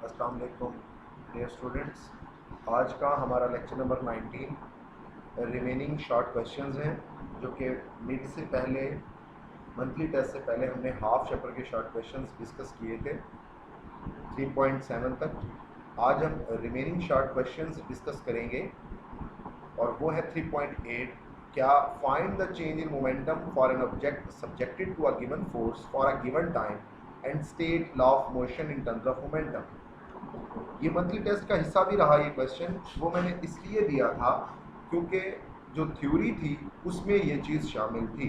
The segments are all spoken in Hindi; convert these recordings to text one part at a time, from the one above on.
अस्सलाम वालेकुम डियर स्टूडेंट्स। आज का हमारा lecture number 19 remaining short questions हैं, जो कि मिड से पहले मंथली टेस्ट से पहले हमने हाफ चैप्टर के शॉर्ट क्वेश्चंस डिस्कस किए थे 3.7 तक। आज हम रिमेनिंग शॉर्ट क्वेश्चंस डिस्कस करेंगे और वो है 3.8। क्या find the change in momentum for an object subjected to a given force for a given time and state law of motion in terms of momentum. ये मंथली टेस्ट का हिस्सा भी रहा ये क्वेश्चन। वो मैंने इसलिए दिया था क्योंकि जो थ्योरी थी उसमें ये चीज़ शामिल थी।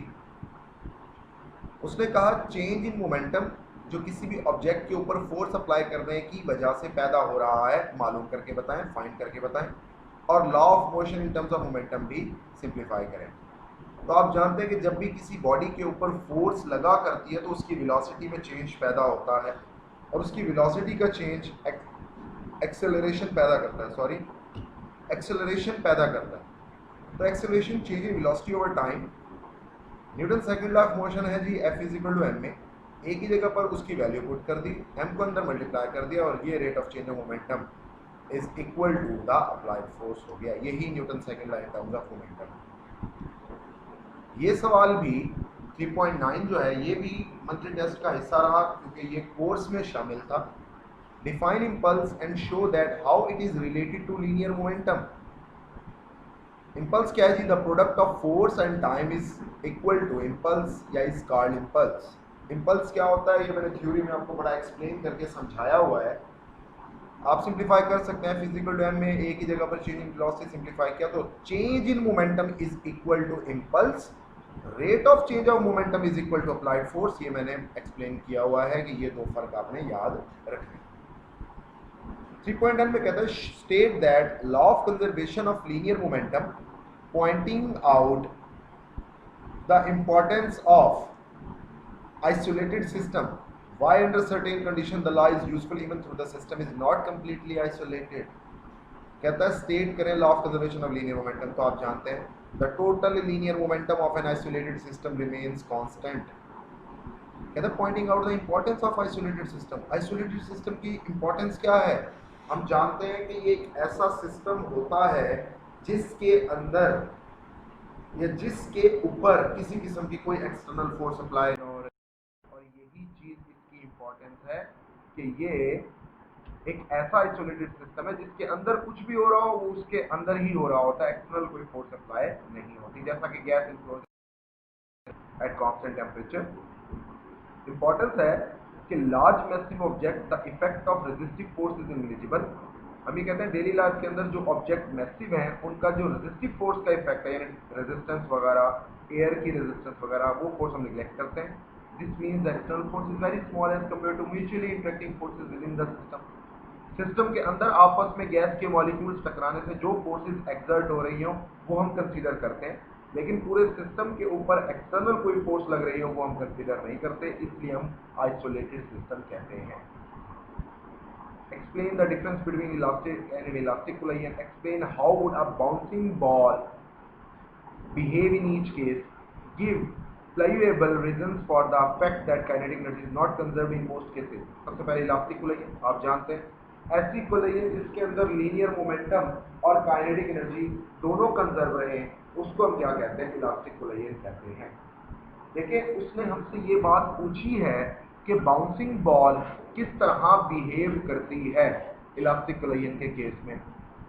उसने कहा चेंज इन मोमेंटम जो किसी भी ऑब्जेक्ट के ऊपर फोर्स अप्लाई करने की वजह से पैदा हो रहा है, मालूम करके बताएं, फाइंड करके बताएं, और law of motion in terms of momentum भी सिंप्लीफाई करें। तो आप जानते हैं कि जब भी किसी बॉडी के ऊपर फोर्स लगा करती है तो उसकी वेलोसिटी में चेंज पैदा होता है, और उसकी वेलोसिटी का चेंज एक्सेलरेशन पैदा करता है, एक्सेलरेशन पैदा करता है। तो acceleration change in velocity over time. Newton second law of motion है जी, F is equal to M में एक ही जगह पर उसकी वैल्यू पुट कर दी, m को अंदर मल्टीप्लाई कर दिया, और ये rate of change of momentum is equal to the applied force हो गया। यही Newton second law in terms of momentum. ये सवाल भी 3.9 जो है ये भी मंथली टेस्ट का हिस्सा रहा क्योंकि ये कोर्स में शामिल था। Define impulse and show that how it is related to linear momentum. Impulse क्या है जी? The product of force and time is equal to impulse या is called impulse. Impulse क्या होता है ये मैंने थ्योरी में आपको बड़ा एक्सप्लेन करके समझाया हुआ है। आप सिंप्लीफाई कर सकते हैं, फिजिकल टर्म में एक ही जगह पर चेंज इन वेलोसिटी सिंप्लीफाई किया तो change in momentum is equal to impulse, rate of change of momentum is equal to applied force. ये मैंने एक्सप्लेन किया हुआ है कि ये दो फर्क आपने याद रखने। 3.1 में कहता है state that law of conservation of linear momentum pointing out the importance of isolated system why under certain condition the law is useful even through the system is not completely isolated. कहता है स्टेट करें law of conservation of linear momentum. तो आप जानते हैं the total linear momentum of an isolated system remains constant. कहता है pointing out the importance of isolated system. Isolated system की इंपॉर्टेंस क्या है? हम जानते हैं कि ये एक ऐसा सिस्टम होता है जिसके अंदर या जिसके ऊपर किसी किस्म की कोई एक्सटर्नल फोर्स अप्लाई ना हो रही, और यही चीज इसकी इंपॉर्टेंस है कि ये एक ऐसा आइसोलेटेड सिस्टम है जिसके अंदर कुछ भी हो रहा हो वो उसके अंदर ही हो रहा होता है, एक्सटर्नल कोई फोर्स अप्लाई नहीं होती, जैसा कि gas is at constant temperature. Importance है कि large massive object the effect of resistive force is invisible. हम ये कहते हैं डेली लाइफ के अंदर जो ऑब्जेक्ट मैसिव हैं उनका जो रेजिस्टिव फोर्स का इफेक्ट है, यानी रेजिस्टेंस वगैरह, एयर की रेजिस्टेंस वगैरह, वो फोर्स हम निगलेक्ट करते हैं। This means the external force is very small as compare to mutually interacting forces within the system. System के अंदर आपस में गैस के मॉलिक्यूल्स टकराने से जो फोर्सेज एक्सर्ट हो रही हो वो हम कंसीडर करते हैं, लेकिन पूरे सिस्टम के ऊपर एक्सटर्नल कोई फोर्स लग रही हो वो हम कंसीडर नहीं करते, इसलिए हम आइसोलेटेड सिस्टम कहते हैं। Explain the difference between elastic and an elastic collision. Explain how would a bouncing ball behave in each case. Give plausible reasons for the fact that kinetic energy is not conserved in most cases. सबसे पहले इलास्टिक कोलिजन आप जानते हैं ऐसी कोलिजन जिसके अंदर लीनियर मोमेंटम और काइनेटिक एनर्जी दोनों कंजर्व रहे हैं उसको हम क्या कहते हैं? इलास्टिक कोलिजन कहते हैं। देखिए उसने हमसे ये बात पूछी है कि बाउंसिंग बॉल किस तरह बिहेव करती है इलास्टिक कोलिजन के केस में।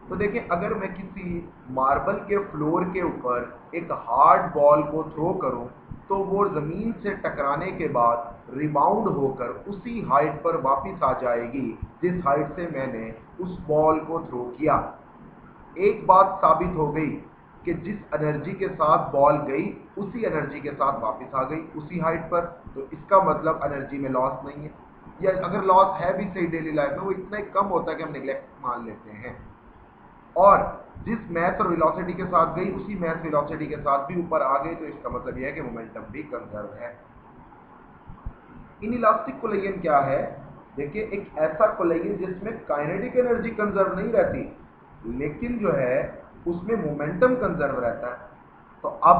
तो देखिए अगर मैं किसी मार्बल के फ्लोर के ऊपर एक हार्ड बॉल को थ्रो करूं तो वो ज़मीन से टकराने के बाद रिबाउंड होकर उसी हाइट पर वापस आ जाएगी जिस हाइट से मैंने उस बॉल को थ्रो किया। एक बात साबित हो गई कि जिस एनर्जी के साथ बॉल गई उसी एनर्जी के साथ वापस आ गई उसी हाइट पर, तो इसका मतलब एनर्जी में लॉस नहीं है, या अगर लॉस है भी सही डेली लाइफ में वो इतना ही कम होता है कि हम निगलेक्ट मान लेते हैं। और जिस मैथ और वेलोसिटी के साथ गई उसी मैथ वेलोसिटी के साथ भी ऊपर आ गई, तो इसका मतलब यह है कि मोमेंटम भी कंजर्व है। इनइलास्टिक कोलिजन क्या है? देखिए एक ऐसा कोलिजन जिसमें काइनेटिक एनर्जी कंजर्व नहीं रहती लेकिन जो है उसमें मोमेंटम कंजर्व रहता है। तो अब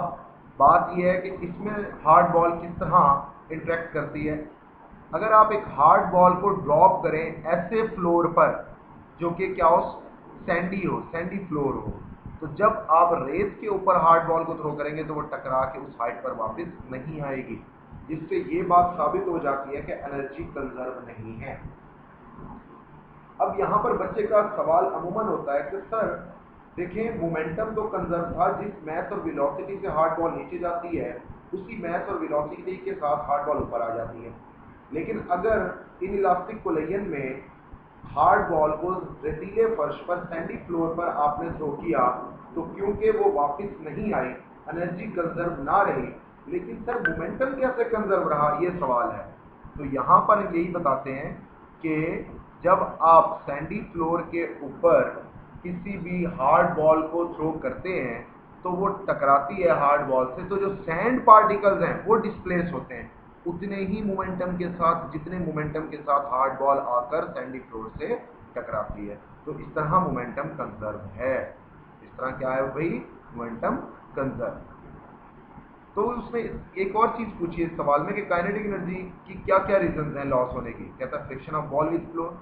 बात यह है कि इसमें हार्ड बॉल किस तरह इंटरेक्ट करती है। अगर आप एक हार्ड बॉल को ड्रॉप करें ऐसे फ्लोर पर जो कि क्या हो, सैंडी हो, सैंडी फ्लोर हो, तो जब आप रेत के ऊपर हार्ड बॉल को थ्रो करेंगे तो वो टकरा के उस हाइट पर वापस नहीं आएगी, जिससे ये बात साबित हो जाती है कि एनर्जी कंजर्व नहीं है। अब यहाँ पर बच्चे का सवाल अमूमन होता है कि सर देखिए मोमेंटम तो कंजर्व था, जिस मैथ और वेलोसिटी से हार्ड बॉल नीचे जाती है उसी मैथ और वेलोसिटी के साथ हार्ड बॉल ऊपर आ जाती है, लेकिन अगर इन इलास्टिक कोलिजन में हार्ड बॉल को रेतीले फर्श पर, सैंडी फ्लोर पर आपने थ्रो किया तो क्योंकि वो वापस नहीं आई, एनर्जी कंजर्व ना रही, लेकिन सर मोमेंटम कैसे कंजर्व रहा, ये सवाल है। तो यहाँ पर यही बताते हैं कि जब आप सैंडी फ्लोर के ऊपर किसी भी हार्ड बॉल को थ्रो करते हैं तो वो टकराती है हार्ड बॉल से, तो जो सैंड पार्टिकल्स हैं वो डिस्प्लेस होते हैं उतने ही मोमेंटम के साथ जितने मोमेंटम के साथ हार्ड बॉल आकर सैंडी फ्लोर से टकराती है। तो इस तरह मोमेंटम कंजर्व है। इस तरह क्या है भाई, मोमेंटम कंजर्व। तो उसमें एक और चीज पूछी है इस सवाल में कि काइनेटिक एनर्जी की क्या क्या रीजंस हैं लॉस होने की। कहता है friction of ball with floor,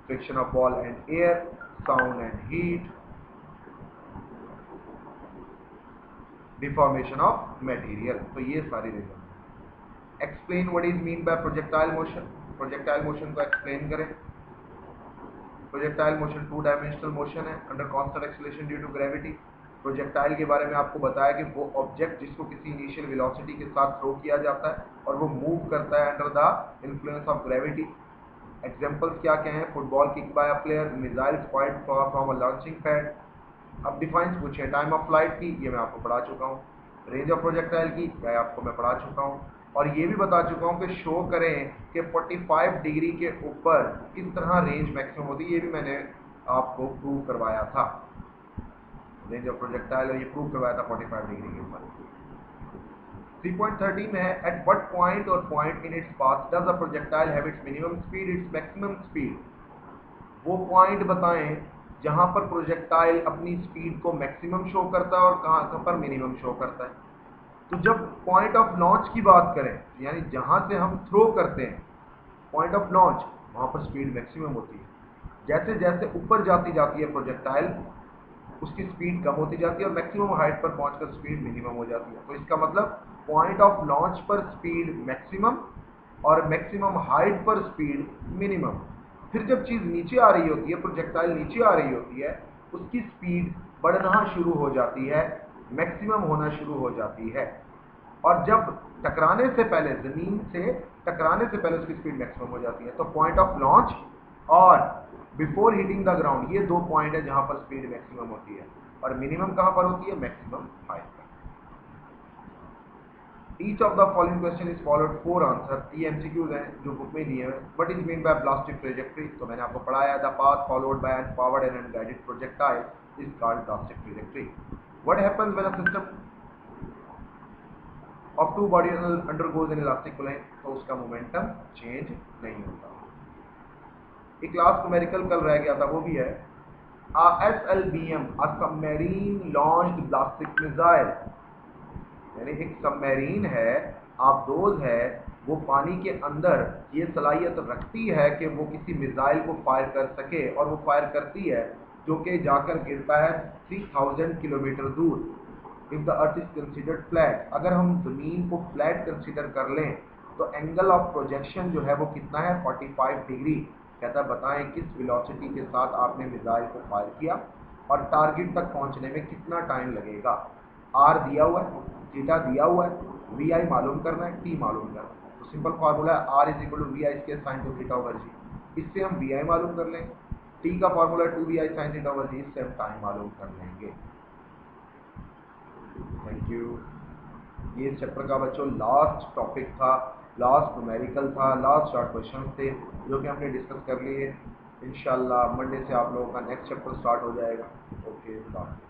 friction of ball and air, sound and heat, deformation of material. तो ये सारी रीजन है। Explain what is mean by projectile motion. Projectile motion को एक्सप्लेन करें। Projectile motion two dimensional motion है under constant acceleration due to gravity. Projectile के बारे में आपको बताया कि वो ऑब्जेक्ट जिसको किसी इनिशियल वेलोसिटी के साथ थ्रो किया जाता है और वो मूव करता है under the influence of gravity. Examples क्या क्या हैं, football kick by a player, missiles fired from a launching pad. अब डिफाइंस पूछे, टाइम ऑफ फ्लाइट की, ये मैं आपको पढ़ा चुका हूँ। रेंज ऑफ प्रोजेक्टाइल की, मैं आपको पढ़ा चुका हूँ। और ये भी बता चुका हूँ कि शो करें कि 45 डिग्री के ऊपर किस तरह रेंज मैक्सिमम होती है, ये भी मैंने आपको प्रूव करवाया था। रेंज ऑफ प्रोजेक्टाइल ये प्रूव करवाया था 45 डिग्री के ऊपर। 3.13 में है, एट व्हाट पॉइंट और point in its path does a projectile have it's minimum speed, its maximum speed. वो पॉइंट बताएं जहां पर प्रोजेक्टाइल अपनी स्पीड को मैक्सिमम शो करता है और कहां पर मिनिमम शो करता है। तो जब पॉइंट ऑफ लॉन्च की बात करें, यानी जहां से हम थ्रो करते हैं, पॉइंट ऑफ लॉन्च, वहां पर स्पीड मैक्सिमम होती है। जैसे जैसे ऊपर जाती जाती है प्रोजेक्टाइल, उसकी स्पीड कम होती जाती है और मैक्सिमम हाइट पर पहुंचकर स्पीड मिनिमम हो जाती है। तो इसका मतलब पॉइंट ऑफ लॉन्च पर स्पीड मैक्सिमम और मैक्सिमम हाइट पर स्पीड मिनिमम। फिर जब चीज नीचे आ रही होती है, प्रोजेक्टाइल नीचे आ रही होती है, उसकी स्पीड बढ़ना शुरू हो जाती है, मैक्सिमम होना शुरू हो जाती है। और जब टकराने से पहले, जमीन से टकराने से पहले उसकी स्पीड मैक्सिमम हो जाती है। तो पॉइंट ऑफ लॉन्च और बिफोर हिटिंग द ग्राउंड, ये दो पॉइंट है जहां पर स्पीड मैक्सिमम होती है। और मिनिमम कहां पर होती है, मैक्सिमम हाइट पर। Each of the following question is followed 4 answer. ये एमसीक्यूज हैं जो बुक में दिए हैं। What is mean by ballistic trajectory, तो मैंने आपको पढ़ाया, the path followed by an powered and unguided projectile is called ballistic trajectory. What happens when a system of two body undergoes an elastic collision, तो उसका मोमेंटम चेंज नहीं होता। एक लास्ट न्यूमेरिकल कल रह गया था, वो भी है SLBM, a submarine launched ballistic missile. यानी एक सबमरीन है, आबदोज है, वो पानी के अंदर ये सलाहियत रखती है कि वो किसी मिसाइल को फायर कर सके, और वो फायर करती है जो कि जाकर गिरता है 3000 किलोमीटर दूर। If the earth is considered flat, अगर हम जमीन को फ्लैट कंसिडर कर लें तो एंगल ऑफ प्रोजेक्शन जो है वो कितना है, 45 डिग्री। कहता है बताएं किस वेलोसिटी के साथ आपने मिसाइल को फायर किया और टारगेट तक पहुंचने में कितना टाइम लगेगा। आर दिया हुआ है, थीटा दिया हुआ है, वी आई मालूम करना है, टी मालूम करना है। तो सिंपल फार्मूला है R is equal to v i square sine two theta over g. इससे हम वी आई मालूम कर लेंगे। टी का formula 2 v i sine theta over g, इससे हम टाइम मालूम कर लेंगे। Thank you. ये इस चैप्टर का बच्चों लास्ट टॉपिक था, लास्ट न्यूमेरिकल था, लास्ट शॉर्ट क्वेश्चन थे जो कि हमने डिस्कस कर लिए। इंशाल्लाह मंडे से आप लोगों का नेक्स्ट चैप्टर स्टार्ट हो जाएगा। Okay, bye.